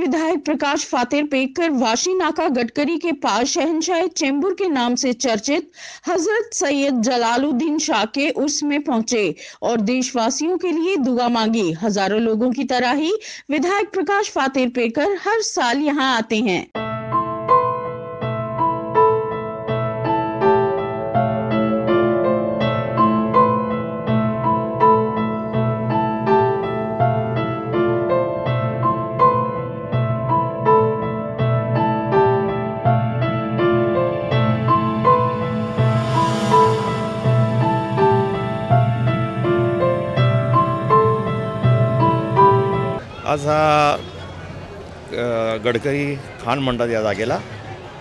विधायक प्रकाश फातेरपेकर वाशी नाका गडकरी के पास शहंशाह चेंबूर के नाम से चर्चित हजरत सैयद जलालुद्दीन शाह के उर्स में पहुंचे और देशवासियों के लिए दुआ मांगी। हजारों लोगों की तरह ही विधायक प्रकाश फातेरपेकर हर साल यहां आते हैं। आज हा गडकरी खान म्हणतात या जागेला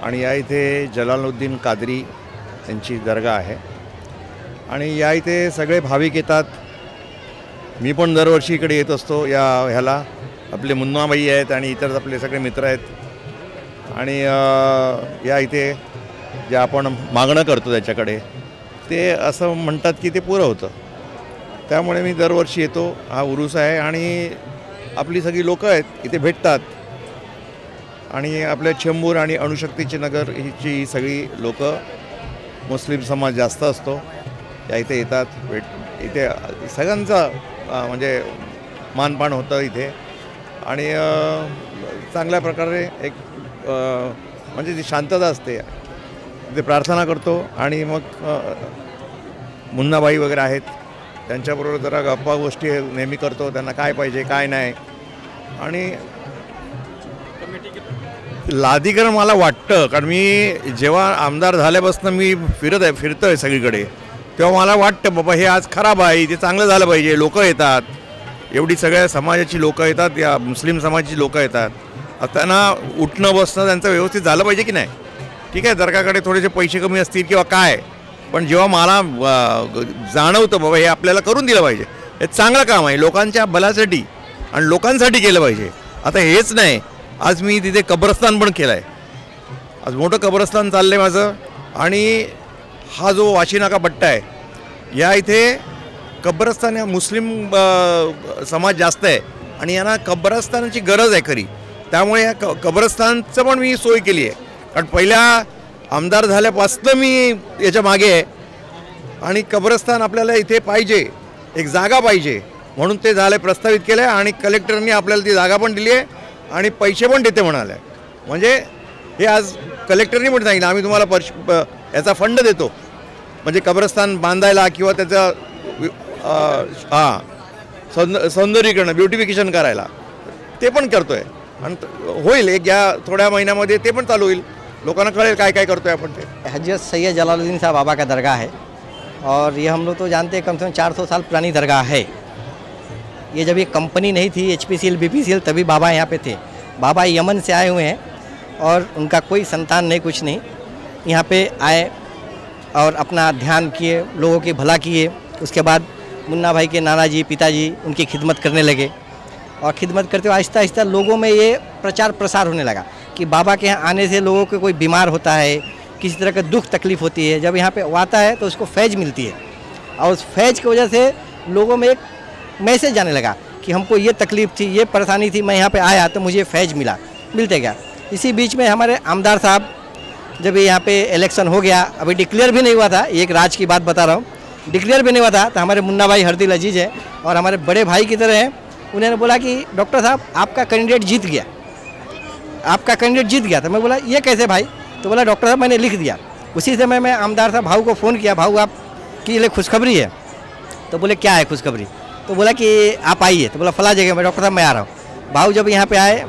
आणि या इथे जलालुद्दीन कादरी यांची दर्गा आहे आणि या इथे सगळे भाविक येतात। मी पण दरवर्षी इकडे येत असतो। या ह्याला आपले मुन्नाबाई आहेत आणि इतर आपले सगळे मित्र आहेत आणि या इथे जे आपण मागणं करतो त्याच्याकडे ते असं म्हणतात की ते पुरं होतं। त्यामुळे मी दरवर्षी येतो। हा उरूस आहे आणि आपली सगळी लोक आहेत इथे भेटतात आणि आपल्या चेंबूर आणि अणुशक्तीचे नगर ही सगळी लोक मुस्लिम समाज जास्त असतो या इथे येतात। इथे सगळ्यांचा म्हणजे मानपान होतं इथे आणि चांगल्या प्रकारे एक म्हणजे जी शांतता असते इथे प्रार्थना करतो आणि मग मुन्नाबाई वगैरे आहेत त्यांच्याबरोबर जरा गप्पा गोष्टी नेहमी करतो। त्यांना काय पाहिजे काय नाही आणि लादीकरण मला वाटतं कारण मी जेव्हा आमदार झाल्यापासून मी फिरतोय सगळीकडे तेव्हा मला वाटतं बाबा हे आज खराब आहे, ते चांगलं झालं पाहिजे। लोक येतात, एवढी सगळ्या समाजाची लोक येतात, या मुस्लिम समाजाची लोक येतात, त्यांना उठणं बसणं त्यांचं व्यवस्थित झालं पाहिजे की नाही। ठीक आहे, दर्गाकडे थोडेसे पैसे कमी असतील किंवा काय, पण जेव्हा मला जाणवतं बाबा हे आपल्याला करून दिलं पाहिजे, हे चांगलं काम आहे लोकांच्या भल्यासाठी आणि लोकांसाठी केलं पाहिजे। आता हेच नाही, आज मी तिथे कब्रस्तान पण केलं आहे। आज मोठं कब्रस्तान चाललं आहे माझं आणि हा जो वाशी नाका पट्टा आहे या इथे कब्रस्तान या मुस्लिम समाज जास्त आहे आणि यांना कब्रस्तानाची गरज आहे खरी। त्यामुळे या कब्रस्तानचं पण मी सोय केली आहे कारण पहिल्या आमदार झाल्यापासून मी याच्या मागे आहे आणि कब्रस्तान आपल्याला इथे पाहिजे, एक जागा पाहिजे म्हणून ते झाले प्रस्तावित केलं आहे आणि कलेक्टरनी आपल्याला ती जागा पण दिली आहे आणि पैसे पण देते म्हणाले। म्हणजे हे आज कलेक्टरनी पण सांगितलं आम्ही तुम्हाला याचा फंड देतो म्हणजे कब्रस्तान बांधायला किंवा त्याचं सौंदर्यीकरण ब्युटिफिकेशन करायला ते पण करतो आहे आणि होईल एक या थोड्या महिन्यामध्ये ते पण चालू होईल, लोगों कळेल काय काय करते अपन। हजरत सैयद जलालुद्दीन शाह बाबा का दरगाह है और ये हम लोग तो जानते हैं कम से कम 400 साल पुरानी दरगाह है। ये जब ये कंपनी नहीं थी HPCL BPCL तभी बाबा यहाँ पे थे। बाबा यमन से आए हुए हैं और उनका कोई संतान नहीं, कुछ नहीं, यहाँ पे आए और अपना ध्यान किए, लोगों की भला किए। उसके बाद मुन्ना भाई के नाना जी पिताजी उनकी खिदमत करने लगे और खिदमत करते हुए आहिस्ता आहिस्ता लोगों में ये प्रचार प्रसार होने लगा कि बाबा के यहाँ आने से लोगों को कोई बीमार होता है, किसी तरह का दुख तकलीफ़ होती है, जब यहाँ पे आता है तो उसको फैज मिलती है और उस फैज की वजह से लोगों में एक मैसेज जाने लगा कि हमको ये तकलीफ़ थी, ये परेशानी थी, मैं यहाँ पे आया तो मुझे फैज मिलते गया। इसी बीच में हमारे आमदार साहब जब यहाँ पे इलेक्शन हो गया, अभी डिक्लेयर भी नहीं हुआ था, एक राज की बात बता रहा हूँ, डिक्लेयर भी नहीं हुआ था, तो हमारे मुन्ना भाई हरदिल अजीज़ है और हमारे बड़े भाई की तरह हैं, उन्होंने बोला कि डॉक्टर साहब आपका कैंडिडेट जीत गया, आपका कैंडिडेट जीत गया। तो मैं बोला ये कैसे भाई? तो बोला डॉक्टर साहब मैंने लिख दिया। उसी समय मैं आमदार साहब भाऊ को फ़ोन किया, भाऊ आपकी लिए खुशखबरी है। तो बोले क्या है खुशखबरी? तो बोला कि आप आइए। तो बोला फला जगह मैं डॉक्टर साहब मैं आ रहा हूँ। भाऊ जब यहाँ पे आए,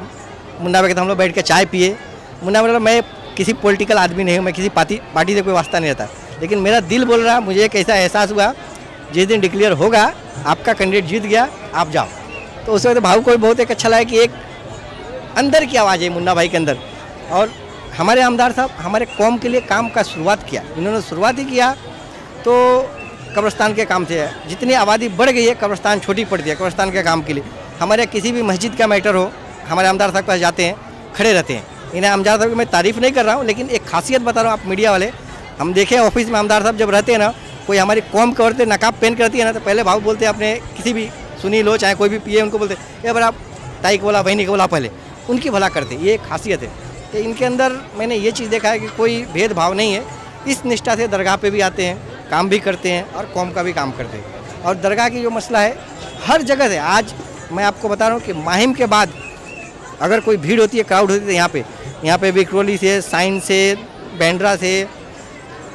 मुन्ना भाई के हम लोग बैठ के चाय पिए। मुन्ना बोला मैं किसी पॉलिटिकल आदमी नहीं हूँ, मैं किसी पार्टी से कोई वास्ता नहीं रहता, लेकिन मेरा दिल बोल रहा, मुझे एक ऐसा एहसास हुआ जिस दिन डिक्लेयर होगा आपका कैंडिडेट जीत गया, आप जाओ। तो उस वक्त भाऊ को भी बहुत एक अच्छा लगा कि एक अंदर की आवाज़ है मुन्ना भाई के अंदर। और हमारे आमदार साहब हमारे कौम के लिए काम का शुरुआत किया, इन्होंने शुरुआत ही किया तो कब्रस्तान के काम से। जितनी आबादी बढ़ गई है कब्रस्तान छोटी पड़ती है कब्रस्तान के काम के लिए। हमारे किसी भी मस्जिद का मैटर हो, हमारे आमदार साहब के पास जाते हैं, खड़े रहते हैं। इन्हें आमदार साहब की मैं तारीफ़ नहीं कर रहा हूँ, लेकिन एक खासियत बता रहा हूँ, आप मीडिया वाले हम देखें ऑफिस में आमदार साहब जब रहते हैं ना, कोई हमारी कौम के औरतें नकाब पहन के रहती है ना, तो पहले भाव बोलते हैं अपने किसी भी सुनील हो चाहे कोई भी पिए, उनको बोलते ये बड़ा ताई को बोला बहनी को बोला पहले, उनकी भला करते, ये एक खासियत है कि इनके अंदर मैंने ये चीज़ देखा है कि कोई भेदभाव नहीं है। इस निष्ठा से दरगाह पे भी आते हैं, काम भी करते हैं और कौम का भी काम करते हैं। और दरगाह की जो मसला है हर जगह से, आज मैं आपको बता रहा हूँ कि माहिम के बाद अगर कोई भीड़ होती है, क्राउड होती है, तो यहाँ पे विक्रोली से, साइन से, बैंड्रा से,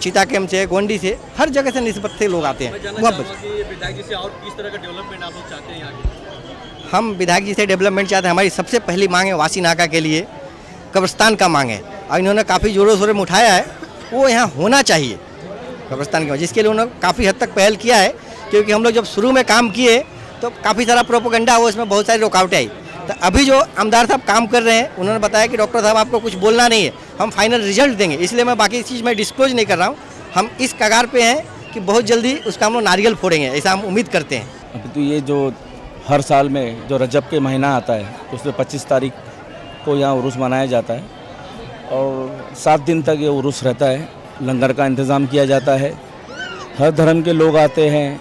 चीता कैम्प से, गोंडी से, हर जगह से निस्बत से लोग आते हैं। विधायक जी से और किस तरह का डेवलपमेंट आप लोग चाहते हैं यहाँ के? हम विधायक जी से डेवलपमेंट चाहते हैं। हमारी सबसे पहली मांग है वासी नाका के लिए कब्रिस्तान का मांग है, और इन्होंने काफ़ी ज़ोरों शोरों में उठाया है, वो यहाँ होना चाहिए कब्रिस्तान के, जिसके लिए उन्होंने काफ़ी हद तक पहल किया है। क्योंकि हम लोग जब शुरू में काम किए तो काफ़ी सारा प्रोपोगंडा हुआ, उसमें बहुत सारी रुकावटें आई। तो अभी जो आमदार साहब काम कर रहे हैं, उन्होंने बताया कि डॉक्टर साहब आपको कुछ बोलना नहीं है, हम फाइनल रिजल्ट देंगे, इसलिए मैं बाकी चीज़ में डिस्क्लोज नहीं कर रहा हूँ। हम इस कगार पे हैं कि बहुत जल्दी उसका हम लोग नारियल फोड़ेंगे, ऐसा हम उम्मीद करते हैं। अभी तो ये जो हर साल में जो रजब के महीना आता है, उसमें 25 तारीख को यहाँ उर्स मनाया जाता है और 7 दिन तक ये उर्स रहता है। लंगर का इंतज़ाम किया जाता है, हर धर्म के लोग आते हैं,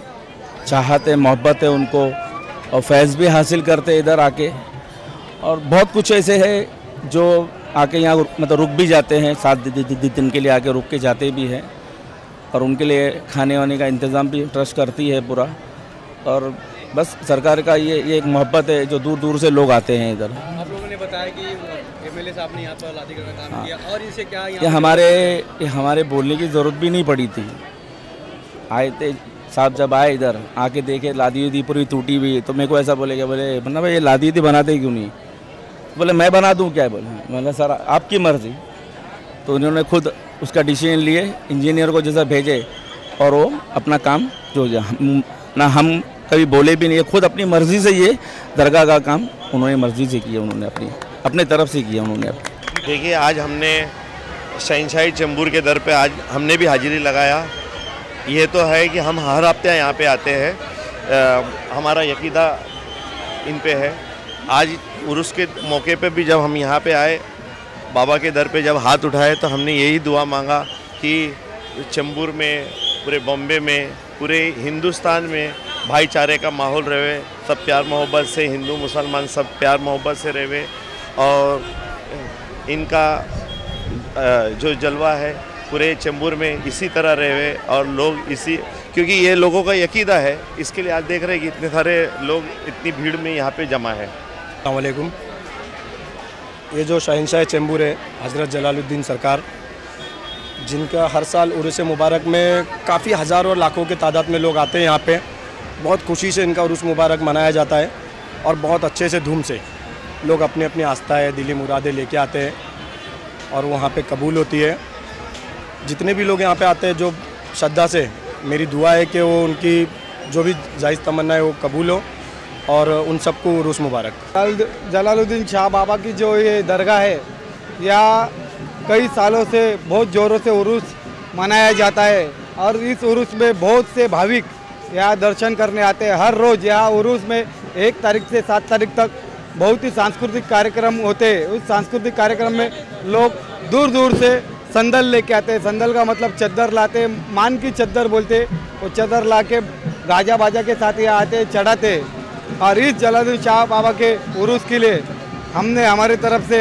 चाहते मोहब्बत है उनको, और फैज़ भी हासिल करते हैं इधर आके। और बहुत कुछ ऐसे है जो आके यहाँ मतलब रुक भी जाते हैं, 7 दिन के लिए आके रुक के जाते भी हैं, और उनके लिए खाने वाने का इंतज़ाम भी ट्रस्ट करती है पूरा। और बस सरकार का ये एक मोहब्बत है, जो दूर दूर से लोग आते हैं इधर। आप लोगों ने बताया कि एमएलए साहब ने यहाँ पर लादीगर का काम किया, और इसे क्या ये हमारे बोलने की ज़रूरत भी नहीं पड़ी थी। आए थे साहब, जब आए इधर आके देखे लादी उदी पूरी टूटी हुई, तो मेरे को ऐसा बोले मतलब भाई ये लादी उदी बनाते क्यों नहीं? बोले मैं बना दूं क्या? बोले सर आपकी मर्ज़ी। तो उन्होंने खुद उसका डिसीजन लिए, इंजीनियर को जैसा भेजे, और वो अपना काम जो ना हम कभी बोले भी नहीं, खुद अपनी मर्ज़ी से ये दरगाह का काम उन्होंने मर्ज़ी से किया, उन्होंने अपने तरफ से किया उन्होंने। देखिए, आज हमने शहंशाही चेंबूर के दर पे आज हमने भी हाजिरी लगाया। ये तो है कि हम हर हफ्ते यहाँ पे आते हैं, हमारा यकीदा इन पे है। आज उर्स के मौके पे भी जब हम यहाँ पे आए, बाबा के दर पे जब हाथ उठाए, तो हमने यही दुआ मांगा कि चेंबूर में, पूरे बॉम्बे में, पूरे हिंदुस्तान में भाईचारे का माहौल रहे, सब प्यार मोहब्बत से, हिंदू मुसलमान सब प्यार मोहब्बत से रहे, और इनका जो जलवा है पूरे चेंबूर में इसी तरह रहे, और लोग इसी, क्योंकि ये लोगों का यकीदा है, इसके लिए आज देख रहे हैं कि इतने सारे लोग इतनी भीड़ में यहाँ पे जमा है। अस्सलाम वालेकुम। ये जो शहंशाह चेंबूर है हज़रत जलालुद्दीन सरकार, जिनका हर साल उर्स मुबारक में काफ़ी हज़ारों और लाखों के तादाद में लोग आते हैं यहाँ पे, बहुत खुशी से इनका उर्स मुबारक मनाया जाता है, और बहुत अच्छे से धूम से लोग अपनी अपनी आस्थाएँ, दिली मुरादें लेके आते हैं, और वहाँ पे कबूल होती है। जितने भी लोग यहाँ पे आते हैं जो श्रद्धा से, मेरी दुआ है कि वो उनकी जो भी जायज़ तमन्ना है वो कबूल हो, और उन सबको उर्स मुबारक। जलालुद्दीन शाह बाबा की जो ये दरगाह है, यहाँ कई सालों से बहुत ज़ोरों से उर्स मनाया जाता है, और इस उर्स में बहुत से भाविक यहाँ दर्शन करने आते हैं। हर रोज़ यहाँ उर्स में 1 तारीख से 7 तारीख तक बहुत ही सांस्कृतिक कार्यक्रम होते हैं। उस सांस्कृतिक कार्यक्रम में लोग दूर दूर से संदल लेके आते हैं। संदल का मतलब चद्दर लाते हैं, मान की चद्दर बोलते हैं। वो चद्दर ला के गाजा बाजा के साथ यहाँ आते, चढ़ाते। और इस जलालुद्दीन शाह बाबा के उर्स के लिए हमने हमारी तरफ से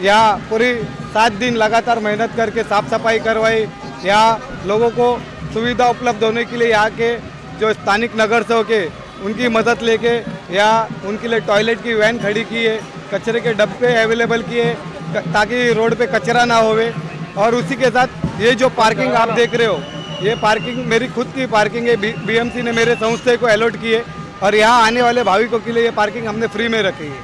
यहाँ पूरी 7 दिन लगातार मेहनत करके साफ़ सफाई करवाई। यहाँ लोगों को सुविधा उपलब्ध होने के लिए यहाँ के जो स्थानिक नगर सेवक के उनकी मदद लेके यहाँ उनके लिए टॉयलेट की वैन खड़ी की है, कचरे के डब्बे अवेलेबल किए ताकि रोड पे कचरा ना होवे। और उसी के साथ ये जो पार्किंग आप देख रहे हो, ये पार्किंग मेरी खुद की पार्किंग है, बीएमसी ने मेरे संस्था को अलॉट की है, और यहाँ आने वाले भाविकों के लिए ये पार्किंग हमने फ्री में रखी है।